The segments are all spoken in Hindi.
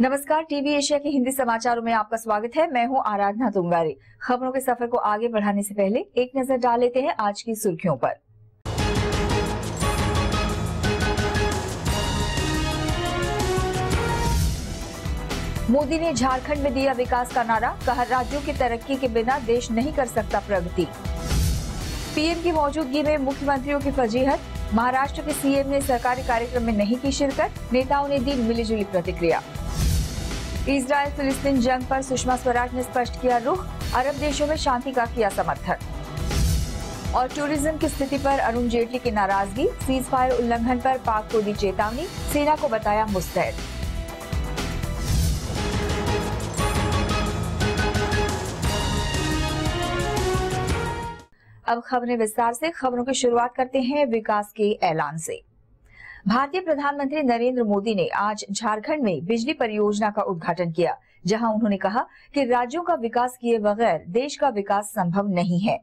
नमस्कार, टीवी एशिया के हिंदी समाचारों में आपका स्वागत है। मैं हूं आराधना तुंगारी। खबरों के सफर को आगे बढ़ाने से पहले एक नजर डाल लेते हैं आज की सुर्खियों पर। मोदी ने झारखंड में दिया विकास का नारा, कहा राज्यों की तरक्की के बिना देश नहीं कर सकता प्रगति। पीएम की मौजूदगी में मुख्यमंत्रियों की फजीहत, महाराष्ट्र के सीएम ने सरकारी कार्यक्रम में नहीं की शिरकत, नेताओं ने दी मिलीजुली प्रतिक्रिया। इजरायल फिलिस्तीन जंग पर सुषमा स्वराज ने स्पष्ट किया रुख, अरब देशों में शांति का किया समर्थन। और टूरिज्म की स्थिति पर अरुण जेटली की नाराजगी, सीज फायर उल्लंघन पर पाक को दी चेतावनी, सेना को बताया मुस्तैद। अब खबरें विस्तार से। खबरों की शुरुआत करते हैं विकास के ऐलान से। भारतीय प्रधानमंत्री नरेंद्र मोदी ने आज झारखंड में बिजली परियोजना का उद्घाटन किया, जहां उन्होंने कहा कि राज्यों का विकास किए बगैर देश का विकास संभव नहीं है।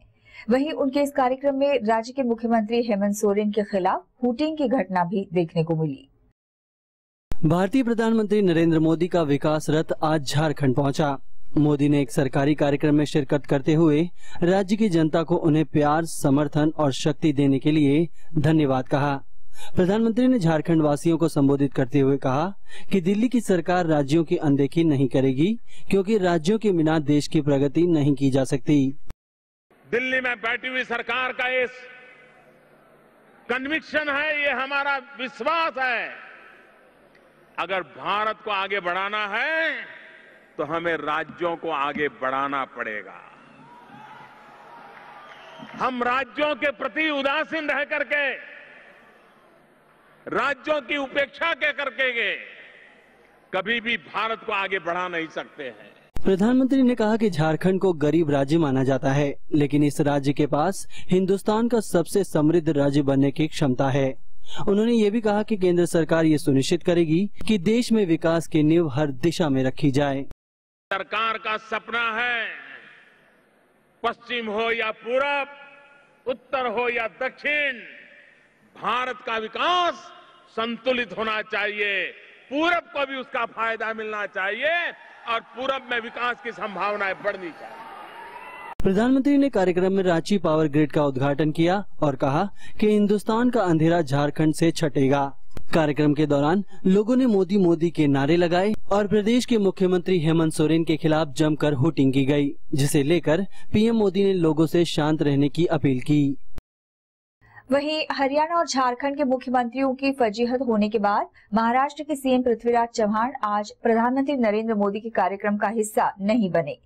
वहीं उनके इस कार्यक्रम में राज्य के मुख्यमंत्री हेमंत सोरेन के खिलाफ हुटिंग की घटना भी देखने को मिली। भारतीय प्रधानमंत्री नरेंद्र मोदी का विकास रथ आज झारखंड पहुंचा। मोदी ने एक सरकारी कार्यक्रम में शिरकत करते हुए राज्य की जनता को उन्हें प्यार, समर्थन और शक्ति देने के लिए धन्यवाद कहा। प्रधानमंत्री ने झारखंड वासियों को संबोधित करते हुए कहा कि दिल्ली की सरकार राज्यों की अनदेखी नहीं करेगी, क्योंकि राज्यों के बिना देश की प्रगति नहीं की जा सकती। दिल्ली में बैठी हुई सरकार का ये कन्विक्शन है, ये हमारा विश्वास है, अगर भारत को आगे बढ़ाना है तो हमें राज्यों को आगे बढ़ाना पड़ेगा। हम राज्यों के प्रति उदासीन रह करके, राज्यों की उपेक्षा के करके कभी भी भारत को आगे बढ़ा नहीं सकते हैं। प्रधानमंत्री ने कहा कि झारखंड को गरीब राज्य माना जाता है, लेकिन इस राज्य के पास हिंदुस्तान का सबसे समृद्ध राज्य बनने की क्षमता है। उन्होंने ये भी कहा कि केंद्र सरकार ये सुनिश्चित करेगी कि देश में विकास की नींव हर दिशा में रखी जाए। सरकार का सपना है, पश्चिम हो या पूरब, उत्तर हो या दक्षिण, भारत का विकास संतुलित होना चाहिए। पूरब को भी उसका फायदा मिलना चाहिए और पूरब में विकास की संभावनाएं बढ़नी चाहिए। प्रधानमंत्री ने कार्यक्रम में रांची पावर ग्रिड का उद्घाटन किया और कहा कि हिंदुस्तान का अंधेरा झारखंड से छटेगा। कार्यक्रम के दौरान लोगों ने मोदी मोदी के नारे लगाए और प्रदेश के मुख्यमंत्री हेमंत सोरेन के खिलाफ जमकर हुटिंग की गई, जिसे लेकर पीएम मोदी ने लोगों से शांत रहने की अपील की। वहीं हरियाणा और झारखंड के मुख्यमंत्रियों की फजीहत होने के बाद महाराष्ट्र के सीएम पृथ्वीराज चव्हाण आज प्रधानमंत्री नरेंद्र मोदी के कार्यक्रम का हिस्सा नहीं बने।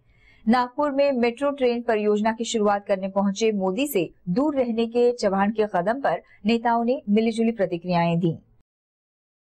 नागपुर में मेट्रो ट्रेन परियोजना की शुरुआत करने पहुंचे मोदी से दूर रहने के चव्हाण के कदम पर नेताओं ने मिलीजुली प्रतिक्रियाएं दी।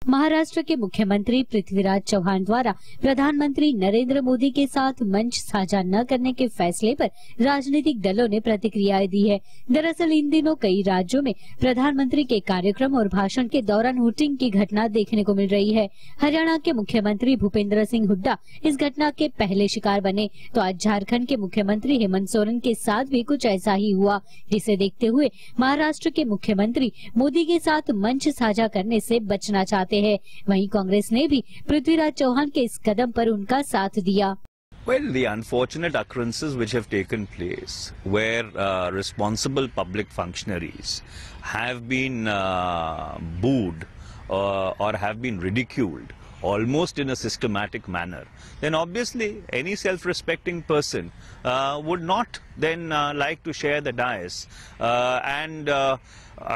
महाराष्ट्र के मुख्यमंत्री पृथ्वीराज चव्हाण द्वारा प्रधानमंत्री नरेंद्र मोदी के साथ मंच साझा न करने के फैसले पर राजनीतिक दलों ने प्रतिक्रियाएं दी है। दरअसल इन दिनों कई राज्यों में प्रधानमंत्री के कार्यक्रम और भाषण के दौरान हुटिंग की घटना देखने को मिल रही है। हरियाणा के मुख्यमंत्री भूपेंद्र सिंह हुड्डा इस घटना के पहले शिकार बने, तो आज झारखंड के मुख्यमंत्री हेमंत सोरेन के साथ भी कुछ ऐसा ही हुआ, जिसे देखते हुए महाराष्ट्र के मुख्यमंत्री मोदी के साथ मंच साझा करने से बचना चाहते है। वहीं कांग्रेस ने भी पृथ्वीराज चौहान के इस कदम पर उनका साथ दिया। Well, the unfortunate occurrences which have taken place where responsible public functionaries have been booed or have been ridiculed almost in a systematic manner, then obviously any self-respecting person would not then like to share the dais and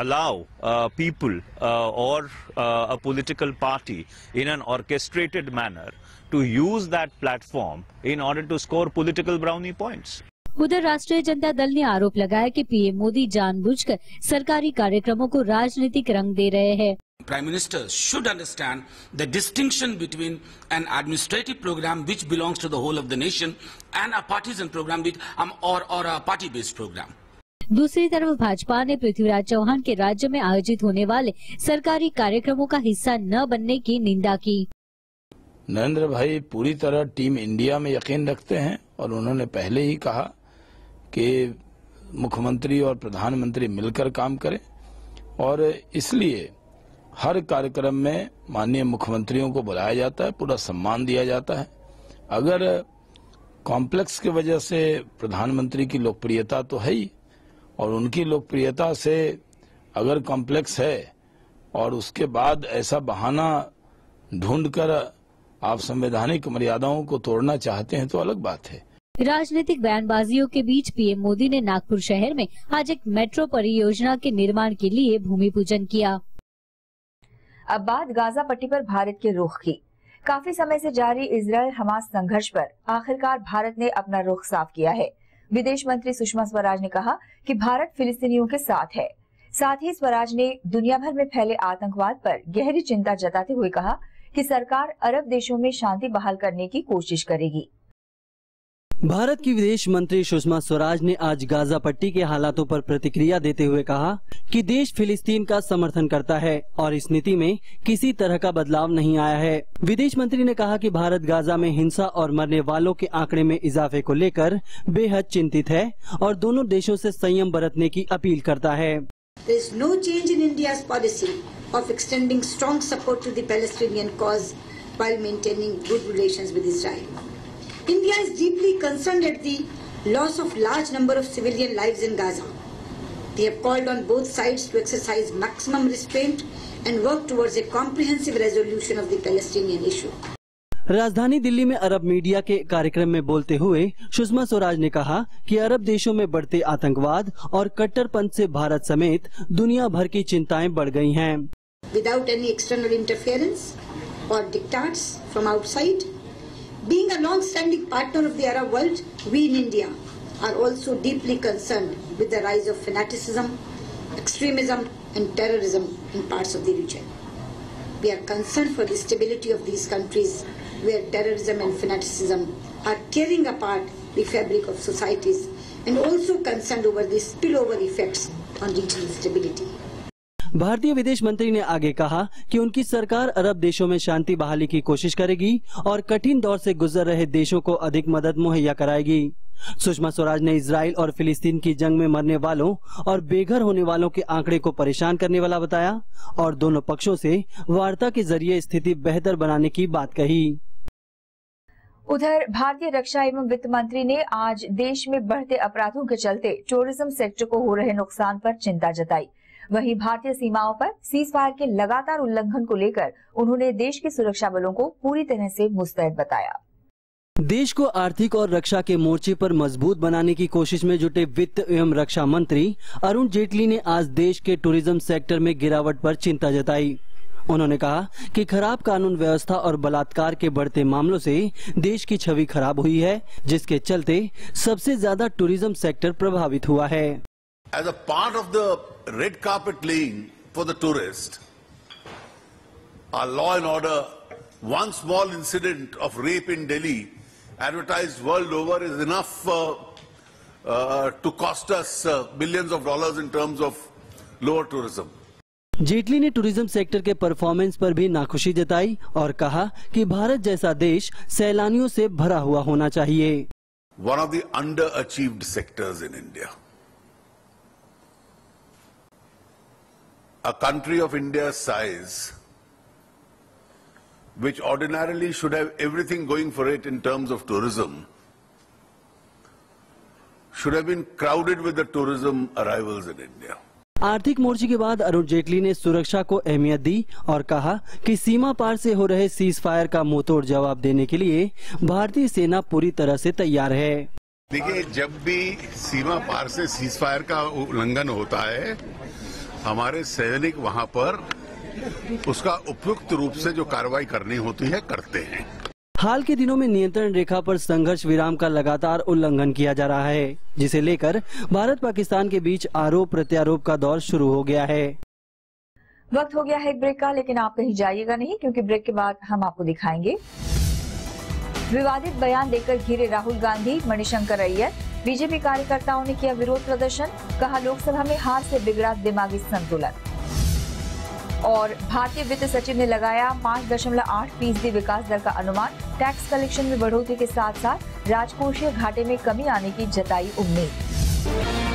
allow people or a political party in an orchestrated manner to use that platform in order to score political brownie points. उधर राष्ट्रीय जनता दल ने आरोप लगाया कि पीएम मोदी जानबूझकर सरकारी कार्यक्रमों को राजनीतिक रंग दे रहे हैं। Prime Minister should understand the distinction between an administrative program which belongs to the whole of the nation and a partisan program which, or a party-based program. दूसरी तरफ भाजपा ने पृथ्वीराज चौहान के राज्य में आयोजित होने वाले सरकारी कार्यक्रमों का हिस्सा न बनने की निंदा की। नरेंद्र भाई पूरी तरह टीम इंडिया में यकीन रखते हैं और उन्होंने पहले ही कहा कि मुख्यमंत्री और प्रधानमंत्री मिलकर काम करें और इसलिए हर कार्यक्रम में माननीय मुख्यमंत्रियों को बुलाया जाता है, पूरा सम्मान दिया जाता है। अगर कॉम्प्लेक्स की वजह से प्रधानमंत्री की लोकप्रियता तो है ही, और उनकी लोकप्रियता से अगर कॉम्प्लेक्स है और उसके बाद ऐसा बहाना ढूंढकर आप संवैधानिक मर्यादाओं को तोड़ना चाहते हैं तो अलग बात है। राजनीतिक बयानबाजियों के बीच पीएम मोदी ने नागपुर शहर में आज एक मेट्रो परियोजना के निर्माण के लिए भूमि पूजन किया। अब बात गाजा पट्टी पर भारत के रुख की। काफी समय से जारी इजरायल हमास संघर्ष पर आखिरकार भारत ने अपना रुख साफ किया है। विदेश मंत्री सुषमा स्वराज ने कहा कि भारत फिलिस्तीनियों के साथ है। साथ ही स्वराज ने दुनिया भर में फैले आतंकवाद पर गहरी चिंता जताते हुए कहा कि सरकार अरब देशों में शांति बहाल करने की कोशिश करेगी। भारत की विदेश मंत्री सुषमा स्वराज ने आज गाजा पट्टी के हालातों पर प्रतिक्रिया देते हुए कहा कि देश फिलिस्तीन का समर्थन करता है और इस नीति में किसी तरह का बदलाव नहीं आया है। विदेश मंत्री ने कहा कि भारत गाजा में हिंसा और मरने वालों के आंकड़े में इजाफे को लेकर बेहद चिंतित है और दोनों देशों से संयम बरतने की अपील करता है। There is no change in India's policy of extending strong support to the Palestinian cause while maintaining good relations with Israel. India is deeply concerned at the loss of large number of civilian lives in Gaza. We have called on both sides to exercise maximum restraint and work towards a comprehensive resolution of the Palestinian issue. राजधानी दिल्ली में अरब मीडिया के कार्यक्रम में बोलते हुए सुषमा स्वराज ने कहा कि अरब देशों में बढ़ते आतंकवाद और कट्टरपंथ से भारत समेत दुनिया भर की चिंताएं बढ़ गई हैं। Without any external interference or diktats from outside, being a long-standing partner of the Arab world, we in India are also deeply concerned with the rise of fanaticism, extremism and terrorism in parts of the region. We are concerned for the stability of these countries where terrorism and fanaticism are tearing apart the fabric of societies, and also concerned over the spillover effects on regional stability. भारतीय विदेश मंत्री ने आगे कहा कि उनकी सरकार अरब देशों में शांति बहाली की कोशिश करेगी और कठिन दौर से गुजर रहे देशों को अधिक मदद मुहैया कराएगी। सुषमा स्वराज ने इजराइल और फिलिस्तीन की जंग में मरने वालों और बेघर होने वालों के आंकड़े को परेशान करने वाला बताया और दोनों पक्षों से वार्ता के जरिए स्थिति बेहतर बनाने की बात कही। उधर भारतीय रक्षा एवं वित्त मंत्री ने आज देश में बढ़ते अपराधों के चलते टूरिज्म सेक्टर को हो रहे नुकसान पर चिंता जताई। वहीं भारतीय सीमाओं पर सीज फायर के लगातार उल्लंघन को लेकर उन्होंने देश के सुरक्षा बलों को पूरी तरह से मुस्तैद बताया। देश को आर्थिक और रक्षा के मोर्चे पर मजबूत बनाने की कोशिश में जुटे वित्त एवं रक्षा मंत्री अरुण जेटली ने आज देश के टूरिज्म सेक्टर में गिरावट पर चिंता जताई। उन्होंने कहा कि खराब कानून व्यवस्था और बलात्कार के बढ़ते मामलों से देश की छवि खराब हुई है, जिसके चलते सबसे ज्यादा टूरिज्म सेक्टर प्रभावित हुआ है। As a part of the red carpet laying for the tourist, our law and order, one small incident of rape in Delhi, advertised world over, is enough to cost us billions of dollars in terms of lower tourism. Jaitley ने टूरिज्म सेक्टर के परफॉर्मेंस पर भी नाखुशी जताई और कहा कि भारत जैसा देश सैलानियों से भरा हुआ होना चाहिए। One of the underachieved sectors in India. A country of India's size, which ordinarily should have everything going for it in terms of tourism, should have been crowded with the tourism arrivals in India. आर्थिक मोर्चे के बाद अरुण जेटली ने सुरक्षा को अहमियत दी और कहा कि सीमा पार से हो रहे सीज फायर का मुंहतोड़ जवाब देने के लिए भारतीय सेना पूरी तरह से तैयार है। देखिए, जब भी सीमा पार से सीज फायर का उल्लंघन होता है, हमारे सैनिक वहां पर उसका उपयुक्त रूप से जो कार्रवाई करनी होती है करते हैं। हाल के दिनों में नियंत्रण रेखा पर संघर्ष विराम का लगातार उल्लंघन किया जा रहा है, जिसे लेकर भारत पाकिस्तान के बीच आरोप प्रत्यारोप का दौर शुरू हो गया है। वक्त हो गया है एक ब्रेक का, लेकिन आप कहीं जाइएगा नहीं, क्योंकि ब्रेक के बाद हम आपको दिखाएंगे विवादित बयान देकर घिरे राहुल गांधी, मणिशंकर अय्यर। बीजेपी कार्यकर्ताओं ने किया विरोध प्रदर्शन, कहा लोकसभा में हार से बिगड़ा दिमागी संतुलन। और भारतीय वित्त सचिव ने लगाया 5.8% विकास दर का अनुमान। टैक्स कलेक्शन में बढ़ोतरी के साथ साथ राजकोषीय घाटे में कमी आने की जताई उम्मीद।